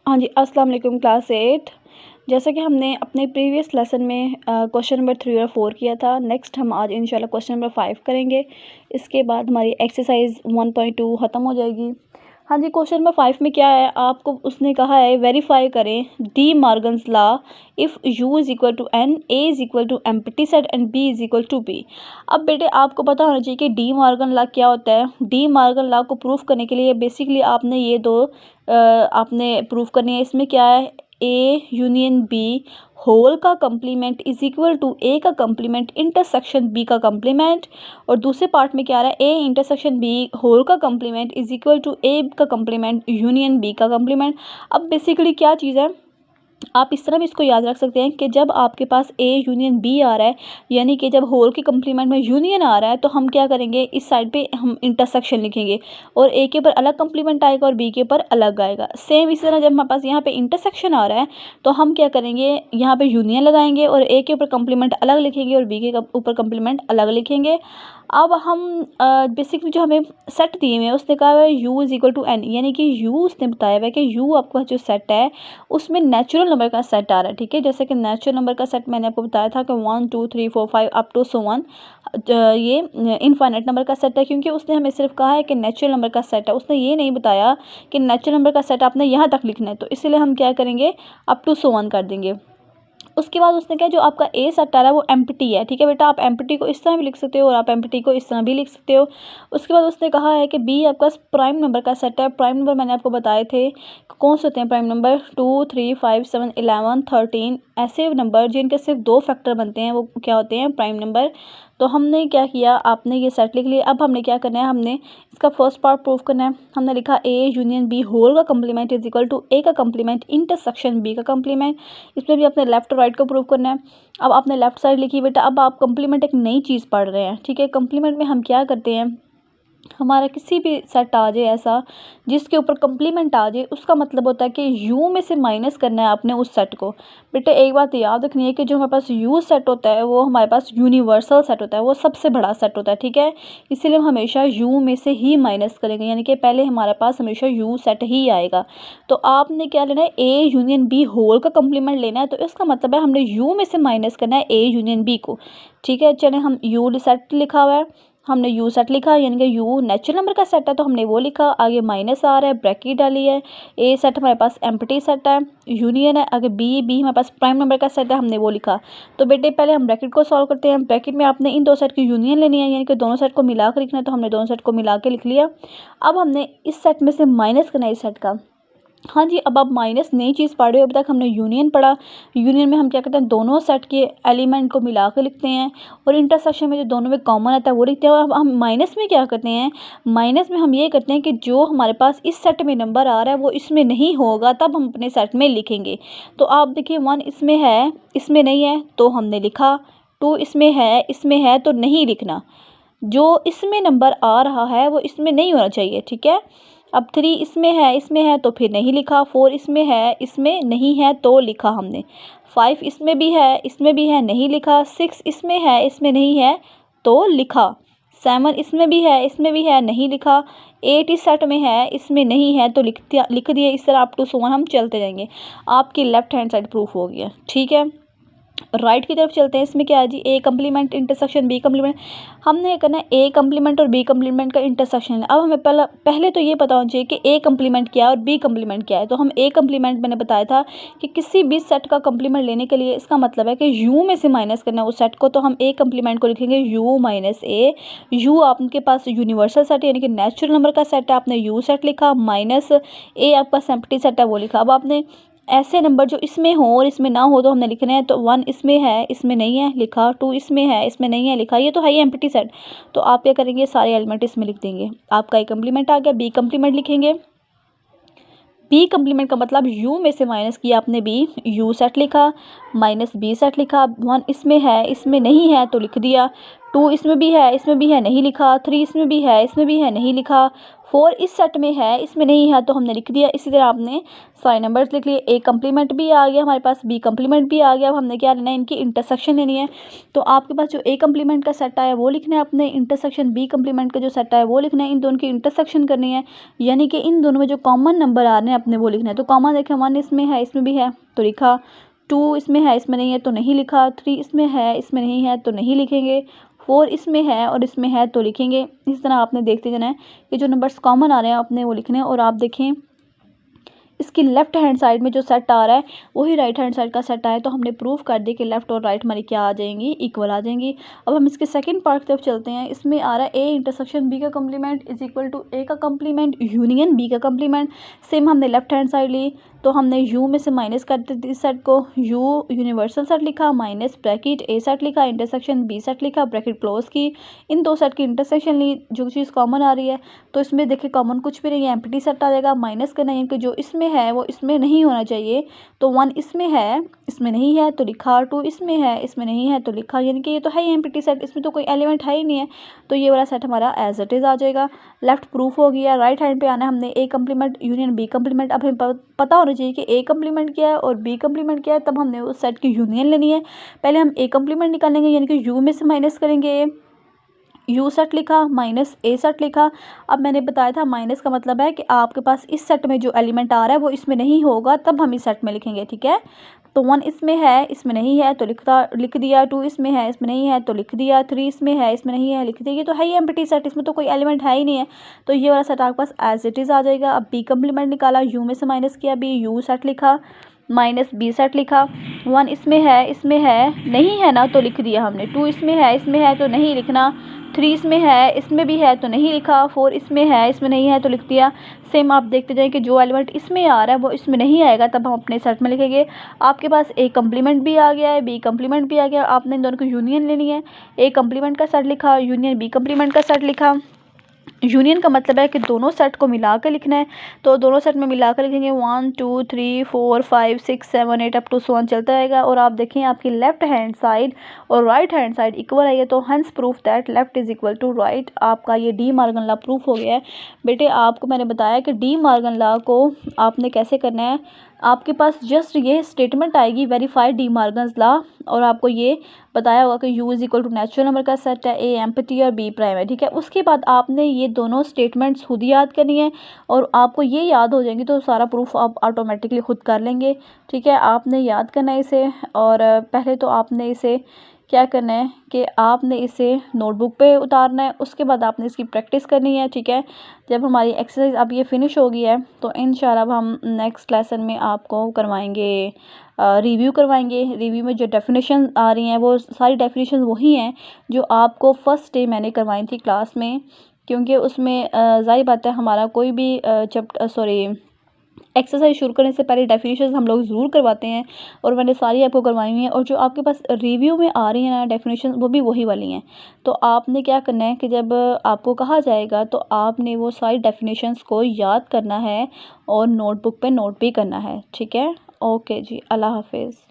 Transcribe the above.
हाँ जी, अस्सलाम वालेकुम क्लास 8। जैसा कि हमने अपने प्रीवियस लेसन में क्वेश्चन नंबर 3 और 4 किया था, नेक्स्ट हम आज इंशाल्लाह क्वेश्चन नंबर 5 करेंगे। इसके बाद हमारी एक्सरसाइज 1.2 ख़त्म हो जाएगी। हाँ जी, क्वेश्चन नंबर 5 में क्या है, आपको उसने कहा है वेरीफाई करें De Morgan's law if u is equal to n, a is equal to empty set and b is equal to b। अब बेटे आपको पता होना चाहिए कि डी मॉर्गन लॉ क्या होता है। डी मॉर्गन लॉ को प्रूफ करने के लिए बेसिकली आपने ये दो आपने प्रूफ करनी है। इसमें क्या है, ए यूनियन बी होल का कंप्लीमेंट इज इक्वल टू ए का कंप्लीमेंट इंटरसेक्शन बी का कंप्लीमेंट, और दूसरे पार्ट में क्या आ रहा है, ए इंटरसेक्शन बी होल का कंप्लीमेंट इज इक्वल टू ए का कंप्लीमेंट यूनियन बी का कंप्लीमेंट। अब बेसिकली क्या चीज़ है, आप इस तरह भी इसको याद रख सकते हैं कि जब आपके पास ए यूनियन बी आ रहा है, यानी कि जब होल के कंप्लीमेंट में यूनियन आ रहा है, तो हम क्या करेंगे, इस साइड पे हम इंटरसेक्शन लिखेंगे और ए के ऊपर अलग कंप्लीमेंट आएगा और बी के ऊपर अलग आएगा। सेम इसी तरह जब हमारे पास यहाँ पे इंटरसेक्शन आ रहा है तो हम क्या करेंगे, यहाँ पे यूनियन लगाएंगे और ए के ऊपर कंप्लीमेंट अलग लिखेंगे और बी के ऊपर कंप्लीमेंट अलग लिखेंगे। अब हम बेसिकली जो हमें सेट दिए हुए हैं उसने कहा है u is equal to n, यानी कि u उसने बताया हुआ है कि u आपके पास जो सेट है उसमें नेचुरल नंबर का सेट आ रहा है। ठीक है, जैसे कि नेचुरल नंबर का सेट मैंने आपको बताया था कि 1 2 3 4 5 अप टू सो 1, ये इनफाइनाइट नंबर का सेट है, क्योंकि उसने हमें सिर्फ कहा है कि नेचुरल नंबर का सेट है। उसने ये नहीं बताया कि नेचुरल नंबर का सेट आपने यहाँ तक लिखना है, तो इसीलिए हम क्या करेंगे, अप टू सो 1 कर देंगे। उसके बाद उसने कहा जो आपका ए सेट आ रहा है वो एम्प्टी है। ठीक है बेटा, आप एम्प्टी को इस तरह भी लिख सकते हो और आप एम्प्टी को इस तरह भी लिख सकते हो। उसके बाद उसने कहा है कि बी आपका प्राइम नंबर का सेट है। प्राइम नंबर मैंने आपको बताए थे कौन से होते हैं प्राइम नंबर, 2 3 5 7 11 13, ऐसे नंबर जिनके सिर्फ 2 फैक्टर बनते हैं वो क्या होते हैं, प्राइम नंबर। तो हमने क्या किया, आपने ये सेट लिख लिया। अब हमने क्या करना है, हमने इसका फर्स्ट पार्ट प्रूफ करना है। हमने लिखा ए यूनियन बी होल का कंप्लीमेंट इज इक्वल टू ए का कंप्लीमेंट इंटरसेक्शन बी का कंप्लीमेंट। इसमें भी अपने लेफ्ट और राइट को प्रूफ करना है। अब आपने लेफ्ट साइड लिखी बेटा। अब आप कंप्लीमेंट एक नई चीज़ पढ़ रहे हैं। ठीक है, कंप्लीमेंट में हम क्या करते हैं, हमारा किसी भी सेट आ जाए ऐसा जिसके ऊपर कंप्लीमेंट आ जाए, उसका मतलब होता है कि u में से माइनस करना है आपने उस सेट को। बेटे एक बात याद रखनी है कि जो हमारे पास u सेट होता है वो हमारे पास यूनिवर्सल सेट होता है, वो सबसे बड़ा सेट होता है। ठीक है, इसीलिए हम हमेशा u में से ही माइनस करेंगे, यानी कि पहले हमारे पास हमेशा u सेट ही आएगा। तो आपने क्या लेना है, a यूनियन b होल का कंप्लीमेंट लेना है, तो इसका मतलब है हमने u में से माइनस करना है a यूनियन b को। ठीक है, चले हम u सेट लिखा हुआ है, हमने u सेट लिखा, यानी कि u नेचुरल नंबर का सेट है तो हमने वो लिखा। आगे माइनस आ रहा है, ब्रैकेट डाली है। a सेट हमारे पास एम्प्टी सेट है, यूनियन है। आगे b हमारे पास प्राइम नंबर का सेट है, हमने वो लिखा। तो बेटे पहले हम ब्रैकेट को सॉल्व करते हैं। ब्रैकेट में आपने इन दो सेट की यूनियन लेनी है, यानी कि दोनों सेट को मिला कर लिखना है, तो हमने दोनों सेट को मिला के लिख लिया। अब हमने इस सेट में से माइनस करना है इस सेट का। हाँ जी, अब आप माइनस नई चीज़ पढ़ रहे हो। अभी तक हमने यूनियन पढ़ा, यूनियन में हम क्या करते हैं, दोनों सेट के एलिमेंट को मिला के लिखते हैं और इंटरसेक्शन में जो दोनों में कॉमन आता है वो लिखते हैं। और अब हम माइनस में क्या करते हैं, माइनस में हम ये करते हैं कि जो हमारे पास इस सेट में नंबर आ रहा है वो इसमें नहीं होगा, तब हम अपने सेट में लिखेंगे। तो आप देखिए 1 इसमें है, इसमें नहीं है तो हमने लिखा। 2 इसमें है तो नहीं लिखना। जो इसमें नंबर आ रहा है वो इसमें नहीं होना चाहिए। ठीक है, अब 3 इसमें है तो फिर नहीं लिखा। 4 इसमें नहीं है तो लिखा हमने। 5 इसमें भी है नहीं लिखा। 6 इसमें नहीं है तो लिखा। 7 इसमें भी है नहीं लिखा। 8 इस सेट में है, इसमें नहीं है तो लिख दिया। इस तरह अप टू सो 1 हम चलते जाएंगे। आपकी लेफ्ट हैंड साइड प्रूफ हो गया। ठीक है, राइट की तरफ चलते हैं। इसमें क्या है जी, ए कंप्लीमेंट इंटरसेक्शन बी कंप्लीमेंट। हमने करना है ए कंप्लीमेंट और बी कंप्लीमेंट का इंटरसेक्शन। अब हमें पहले तो ये पता होना चाहिए कि ए कंप्लीमेंट क्या है और बी कंप्लीमेंट क्या है। तो हम ए कंप्लीमेंट मैंने बताया था कि किसी भी सेट का कंप्लीमेंट लेने के लिए इसका मतलब है कि यू में से माइनस करना है उस सेट को। तो हम ए कंप्लीमेंट को लिखेंगे यू माइनस ए। यू आपके पास यूनिवर्सल सेट यानी कि नेचुरल नंबर का सेट है, आपने यू सेट लिखा, माइनस ए आपका एम्प्टी सेट है वो लिखा। अब आपने ऐसे नंबर जो इसमें हो और इसमें ना हो तो हमने लिखने हैं। तो 1 इसमें है, इसमें नहीं है लिखा। 2 इसमें है, इसमें नहीं है लिखा। ये तो है ही एम्प्टी सेट, तो आप क्या करेंगे, सारे एलिमेंट इसमें लिख देंगे। आपका ए कंप्लीमेंट आ गया। बी कंप्लीमेंट लिखेंगे। बी कंप्लीमेंट का मतलब u में से माइनस किया आपने b, u सेट लिखा माइनस b सेट लिखा। 1 इसमें है, इसमें नहीं है तो लिख दिया। 2 इसमें भी है नहीं लिखा। 3 इसमें भी है नहीं लिखा। 4 इस सेट में है, इसमें नहीं है तो हमने लिख दिया। इसी तरह आपने सारे नंबर्स लिख लिए। ए कम्प्लीमेंट भी आ गया हमारे पास, बी कम्प्लीमेंट भी आ गया। अब हमने क्या लेना है, इनकी इंटरसेक्शन लेनी है। तो आपके पास जो ए कम्प्लीमेंट का सेट आया वो लिखना है आपने, इंटरसेक्शन बी कम्प्लीमेंट का जो सेट आया वो लिखना है। इन दोनों की इंटरसेक्शन करनी है, यानी कि इन दोनों में जो कॉमन नंबर आ रहे हैं अपने वो लिखना है। तो कॉमन देखें, 1 इसमें है, इसमें भी है तो लिखा, 2 इसमें है, इसमें नहीं है तो नहीं लिखा, 3 इसमें है, इसमें नहीं है तो नहीं लिखेंगे, 4 इसमें है और इसमें है तो लिखेंगे। इस तरह आपने देखते जाना है कि जो नंबर्स कॉमन आ रहे हैं अपने वो लिखने हैं। और आप देखें इसकी लेफ्ट हैंड साइड में जो सेट आ रहा है वही राइट हैंड साइड का सेट आया, तो हमने प्रूव कर दिया कि लेफ्ट और राइट हमारी क्या आ जाएंगी, इक्वल आ जाएंगी। अब हम इसके सेकंड पार्ट की तरफ चलते हैं। इसमें आ रहा है ए इंटरसेक्शन बी का कम्प्लीमेंट इज इक्वल टू ए का कम्प्लीमेंट यूनियन बी का कम्प्लीमेंट। सेम हमने लेफ्ट हैंड साइड ली तो हमने u में से माइनस कर दी इस सेट को, u यूनिवर्सल सेट लिखा, माइनस ब्रैकेट ए सेट लिखा, इंटरसेक्शन बी सेट लिखा, ब्रैकेट क्लोज की। इन दो सेट की इंटरसेक्शन ली, जो चीज़ कॉमन आ रही है तो इसमें देखिए कॉमन कुछ भी नहीं है, एम्प्टी सेट आ जाएगा। माइनस करना है कि जो इसमें है वो इसमें नहीं होना चाहिए। तो 1 इसमें है, इसमें नहीं है तो लिखा, 2 इसमें है, इसमें नहीं है तो लिखा, यानी कि ये तो है ही एम्प्टी सेट, इसमें तो कोई एलिमेंट है ही नहीं है। तो ये वाला सेट हमारा एज इट इज़ आ जाएगा। लेफ्ट प्रूफ हो गया। राइट हैंड पे आना है हमने, A complement union B complement. अब हमें पता होना चाहिए कि ए कम्प्लीमेंट क्या है और बी कम्प्लीमेंट क्या है, तब हमने उस सेट की यूनियन लेनी है। पहले हम ए कम्प्लीमेंट निकालेंगे, यानी कि यू में से माइनस करेंगे, यू सेट लिखा माइनस ए सेट लिखा। अब मैंने बताया था माइनस का मतलब है कि आपके पास इस सेट में जो एलिमेंट आ रहा है वो इसमें नहीं होगा, तब हम इस सेट में लिखेंगे, ठीक है। तो 1 इसमें है, इसमें नहीं है तो लिख दिया, 2 इसमें है, इसमें नहीं है तो लिख दिया, 3 इसमें है, इसमें नहीं है लिख दिया। ये तो है ही एम्प्टी सेट, इसमें तो कोई एलिमेंट है ही नहीं है, तो ये वाला सेट आपके पास एज इट इज़ आ जाएगा। अब बी कम्प्लीमेंट निकाला, यू में से माइनस किया, बी यू सेट लिखा माइनस बी सेट लिखा। 1 इसमें है नहीं है ना तो लिख दिया हमने, 2 इसमें है तो नहीं लिखना, 3 इसमें है, इसमें भी है तो नहीं लिखा, 4 इसमें है, इसमें नहीं है तो लिख दिया। सेम आप देखते जाएं कि जो एलिमेंट इसमें आ रहा है वो इसमें नहीं आएगा, तब हम अपने सेट में लिखेंगे। आपके पास ए कम्प्लीमेंट भी आ गया है, बी कम्प्लीमेंट भी आ गया, आपने इन दोनों की यूनियन लेनी है। ए कम्प्लीमेंट का सेट लिखा, यूनियन बी कम्प्लीमेंट का सेट लिखा। यूनियन का मतलब है कि दोनों सेट को मिला कर लिखना है, तो दोनों सेट में मिला कर लिखेंगे 1 2 3 4 5 6 7 8 अप टू 1 चलता रहेगा। और आप देखें आपकी लेफ्ट हैंड साइड और राइट हैंड साइड इक्वल है, तो hence proof that left is equal to right. आपका ये डी मॉर्गन लॉ प्रूफ हो गया है। बेटे आपको मैंने बताया कि डी मॉर्गन लॉ को आपने कैसे करना है। आपके पास जस्ट ये स्टेटमेंट आएगी, वेरीफाइड डी मॉर्गन्स लॉ, और आपको ये बताया होगा कि u is equal to natural number का सेट है, ए एम्प्टी और बी प्राइम है, ठीक है। उसके बाद आपने ये दोनों स्टेटमेंट्स खुद याद करनी है, और आपको ये याद हो जाएंगी तो सारा प्रूफ आप ऑटोमेटिकली खुद कर लेंगे, ठीक है। आपने याद करना है इसे, और पहले तो आपने इसे क्या करना है कि आपने इसे नोटबुक पे उतारना है, उसके बाद आपने इसकी प्रैक्टिस करनी है, ठीक है। जब हमारी एक्सरसाइज अब ये फिनिश हो गई है तो इंशाल्लाह अब हम नेक्स्ट लेसन में आपको करवाएंगे रिव्यू करवाएंगे। रिव्यू में जो डेफिनेशन आ रही हैं वो सारी डेफिनेशन वही हैं जो आपको फर्स्ट डे मैंने करवाई थी क्लास में, क्योंकि उसमें ज़ाहिर बात है हमारा कोई भी एक्सरसाइज शुरू करने से पहले डेफिनेशन हम लोग ज़रूर करवाते हैं, और मैंने सारी आपको करवाई हुई हैं। और जो आपके पास रिव्यू में आ रही हैं ना डेफिनेशन, वो भी वही वाली हैं। तो आपने क्या करना है कि जब आपको कहा जाएगा तो आपने वो सारी डेफिनेशंस को याद करना है और नोटबुक पे नोट भी करना है, ठीक है। ओके जी, अल्लाह हाफिज़।